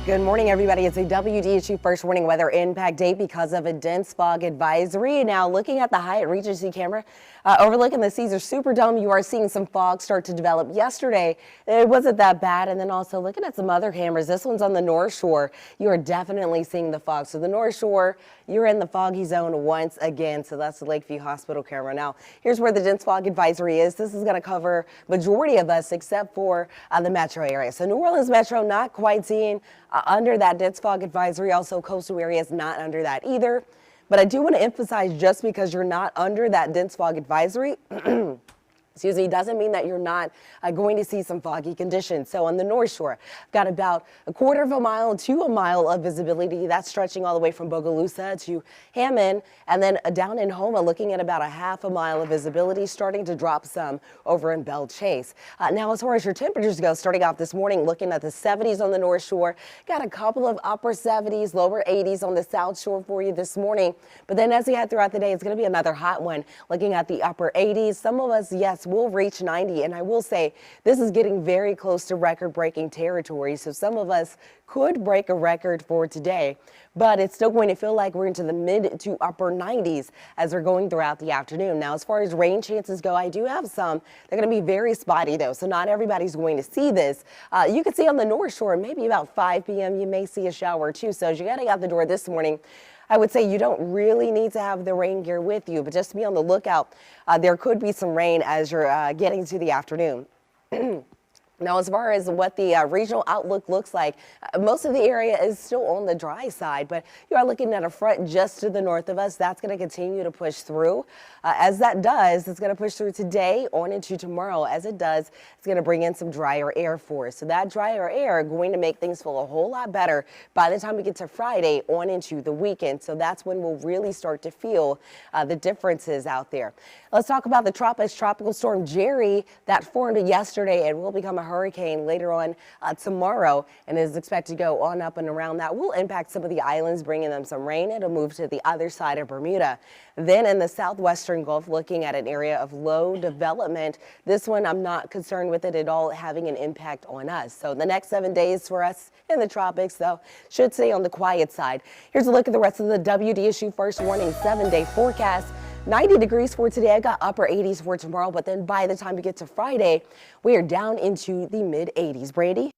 Good morning, everybody. It's a WDSU first warning weather impact day because of a dense fog advisory. Now, looking at the Hyatt Regency camera overlooking the Caesars Superdome, you are seeing some fog start to develop. Yesterday, it wasn't that bad. And then also looking at some other cameras, this one's on the North Shore. You are definitely seeing the fog. So the North Shore, you're in the foggy zone once again. So that's the Lakeview Hospital camera. Now, here's where the dense fog advisory is. This is going to cover majority of us except for the metro area. So New Orleans Metro not quite seeing under that dense fog advisory. Also coastal areas not under that either. But I do want to emphasize, just because you're not under that dense fog advisory, excuse me, doesn't mean that you're not going to see some foggy conditions. So on the North Shore, got about a quarter of a mile to a mile of visibility. That's stretching all the way from Bogalusa to Hammond, and then down in Houma, looking at about a half a mile of visibility, starting to drop some over in Belle Chase. Now, as far as your temperatures go, starting off this morning, looking at the 70s on the North Shore, got a couple of upper 70s, lower 80s on the South Shore for you this morning. But then as we head throughout the day, it's going to be another hot one, looking at the upper 80s. Some of us, yes, will reach 90, and I will say this is getting very close to record-breaking territory, so some of us could break a record for today, but it's still going to feel like we're into the mid to upper 90s as we're going throughout the afternoon. Now, as far as rain chances go, I do have some. They're going to be very spotty, though, so not everybody's going to see this. You can see on the North Shore, maybe about 5 p.m., you may see a shower or two. So as you're getting out the door this morning, I would say you don't really need to have the rain gear with you, but just be on the lookout. There could be some rain as you're getting to the afternoon. Now, as far as what the regional outlook looks like, most of the area is still on the dry side, but you are looking at a front just to the north of us. That's going to continue to push through. As that does, it's going to push through today on into tomorrow. As it does, it's going to bring in some drier air for us. So that drier air going to make things feel a whole lot better by the time we get to Friday on into the weekend. So that's when we'll really start to feel the differences out there. Let's talk about the tropics. Tropical storm Jerry that formed yesterday and will become a hurricane later on tomorrow, and is expected to go on up and around. That will impact some of the islands, bringing them some rain. It'll move to the other side of Bermuda. Then in the southwestern Gulf, looking at an area of low development. This one, I'm not concerned with it at all having an impact on us. So the next 7 days for us in the tropics, though, should stay on the quiet side. Here's a look at the rest of the WDSU first warning 7-day forecast. 90 degrees for today. I got upper 80s for tomorrow, but then by the time we get to Friday, we are down into the mid 80s. Brandy?